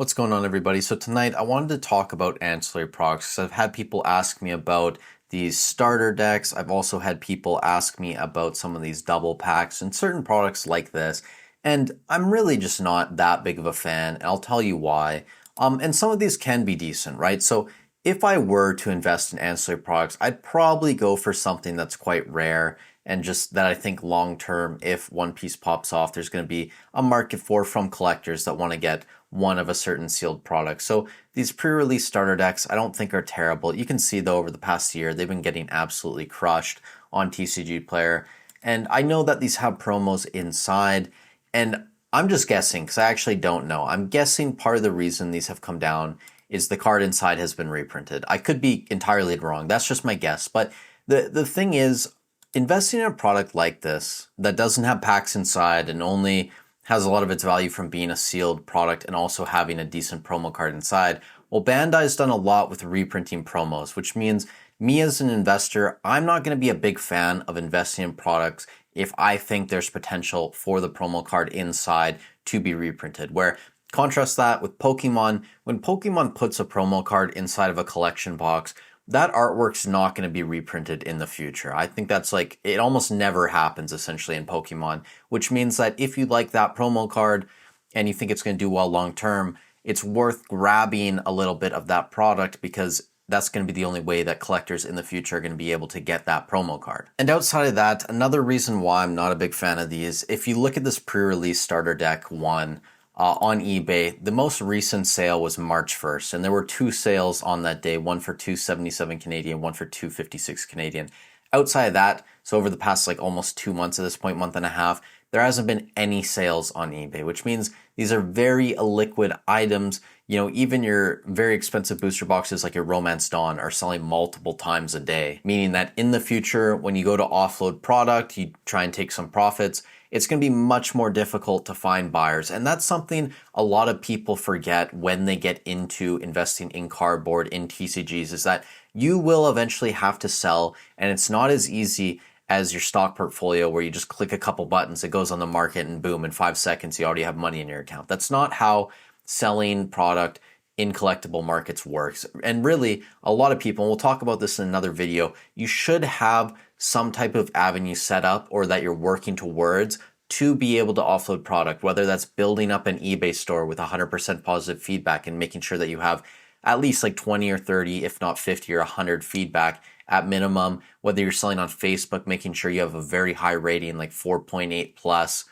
What's going on, everybody? So tonight I wanted to talk about ancillary products because I've had people ask me about these starter decks. I've also had people ask me about some of these double packs and certain products like this. And I'm really just not that big of a fan, and I'll tell you why. And some of these can be decent, right? So if I were to invest in ancillary products, I'd probably go for something that's quite rare and just that I think long term, if one piece pops off, there's going to be a market for from collectors that want to get one of a certain sealed product. So these pre-release starter decks I don't think are terrible. You can see though over the past year they've been getting absolutely crushed on TCG Player. And I know that these have promos inside, and I'm just guessing because I actually don't know. I'm guessing part of the reason these have come down is the card inside has been reprinted. I could be entirely wrong. That's just my guess. But the thing is, investing in a product like this that doesn't have packs inside and only has a lot of its value from being a sealed product and also having a decent promo card inside. Well, Bandai's done a lot with reprinting promos, which means me as an investor, I'm not going to be a big fan of investing in products if I think there's potential for the promo card inside to be reprinted. Where contrast that with Pokemon, when Pokemon puts a promo card inside of a collection box, that artwork's not going to be reprinted in the future. I think that's like, it almost never happens essentially in Pokemon, which means that if you like that promo card and you think it's going to do well long term, it's worth grabbing a little bit of that product because that's going to be the only way that collectors in the future are going to be able to get that promo card. And outside of that, another reason why I'm not a big fan of these, if you look at this pre-release starter deck one, on eBay, the most recent sale was March 1st, and there were two sales on that day, one for 277 Canadian, one for 256 Canadian. Outside of that, so over the past like almost 2 months at this point, month and a half, there hasn't been any sales on eBay, which means these are very illiquid items. You know, even your very expensive booster boxes like your Romance Dawn are selling multiple times a day, meaning that in the future, when you go to offload product, you try and take some profits, it's going to be much more difficult to find buyers. And that's something a lot of people forget when they get into investing in cardboard, in TCGs, is that you will eventually have to sell, and it's not as easy as your stock portfolio where you just click a couple buttons, it goes on the market, and boom, in 5 seconds you already have money in your account. That's not how selling product in collectible markets works. And really, a lot of people, and we'll talk about this in another video, you should have some type of avenue set up or that you're working towards to be able to offload product, whether that's building up an eBay store with 100% positive feedback and making sure that you have at least like 20 or 30, if not 50 or 100 feedback at minimum, whether you're selling on Facebook, making sure you have a very high rating, like 4.8 plus,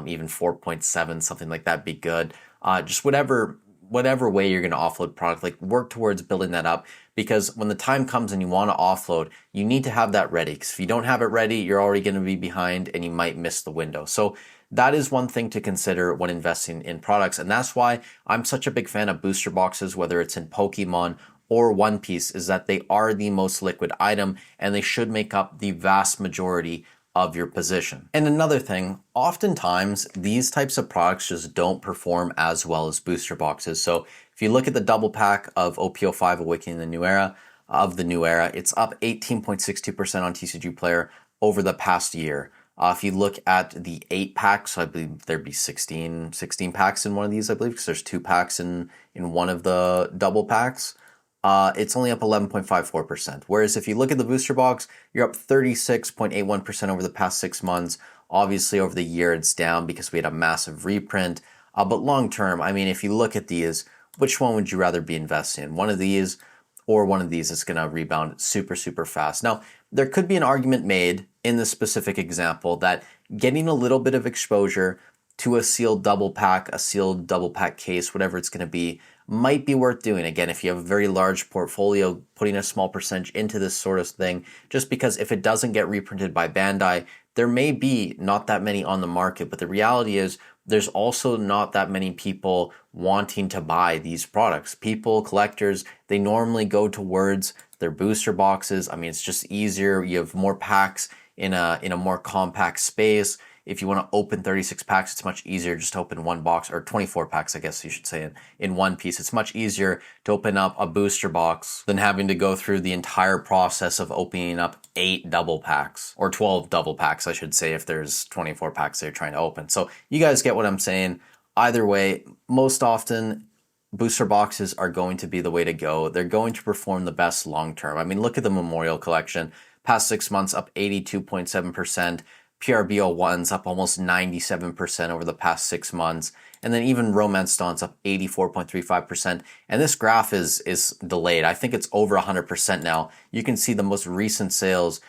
even 4.7, something like that be good. Just whatever way you're going to offload product, like work towards building that up, because when the time comes and you want to offload, you need to have that ready, because if you don't have it ready, you're already going to be behind and you might miss the window. So that is one thing to consider when investing in products, and that's why I'm such a big fan of booster boxes, whether it's in Pokemon or One Piece, is that they are the most liquid item and they should make up the vast majority of your position. And another thing, oftentimes these types of products just don't perform as well as booster boxes. So if you look at the double pack of OP05 Awakening the New Era, it's up 18.62% on TCG Player over the past year. If you look at the 8 packs, so I believe there'd be 16 packs in one of these, I believe, because there's 2 packs in one of the double packs. It's only up 11.54%. Whereas if you look at the booster box, you're up 36.81% over the past 6 months. Obviously, over the year, it's down because we had a massive reprint. But long term, I mean, if you look at these, which one would you rather be investing in? One of these or one of these is going to rebound super, super fast. Now, there could be an argument made in this specific example that getting a little bit of exposure to a sealed double pack case, whatever it's going to be, might be worth doing. Again, if you have a very large portfolio, putting a small percentage into this sort of thing, just because if it doesn't get reprinted by Bandai, there may be not that many on the market, but the reality is there's also not that many people wanting to buy these products. People, collectors, they normally go towards their booster boxes. I mean, it's just easier. You have more packs in a more compact space. If you want to open 36 packs, it's much easier just to open one box, or 24 packs, I guess you should say, in one piece. It's much easier to open up a booster box than having to go through the entire process of opening up 8 double packs, or 12 double packs, I should say, if there's 24 packs they're trying to open. So you guys get what I'm saying. Either way, most often, booster boxes are going to be the way to go. They're going to perform the best long term. I mean, look at the Memorial Collection. Past 6 months up 82.7%. PRBO1's up almost 97% over the past 6 months. And then even Romance Dawn's up 84.35%. And this graph is delayed. I think it's over 100% now. You can see the most recent sales.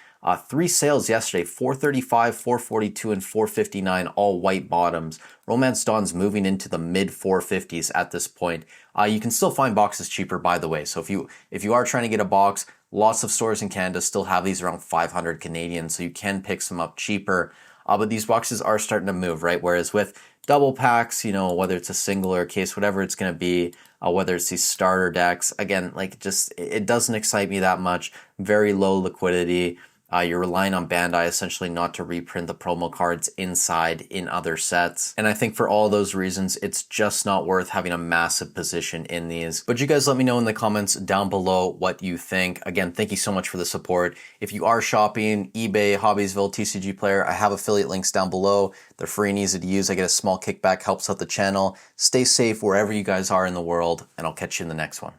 3 sales yesterday, 435, 442, and 459, all white bottoms. Romance Dawn's moving into the mid 450s at this point. You can still find boxes cheaper, by the way. So if you are trying to get a box, lots of stores in Canada still have these around 500 Canadian, so you can pick some up cheaper. But these boxes are starting to move, right? Whereas with double packs, you know, whether it's a single or a case, whatever it's going to be, whether it's these starter decks, again, like just it doesn't excite me that much. Very low liquidity. You're relying on Bandai essentially not to reprint the promo cards inside in other sets. And I think for all those reasons, it's just not worth having a massive position in these. But you guys let me know in the comments down below what you think. Again, thank you so much for the support. If you are shopping, eBay, Hobbiesville, TCG Player, I have affiliate links down below. They're free and easy to use. I get a small kickback, helps out the channel. Stay safe wherever you guys are in the world, and I'll catch you in the next one.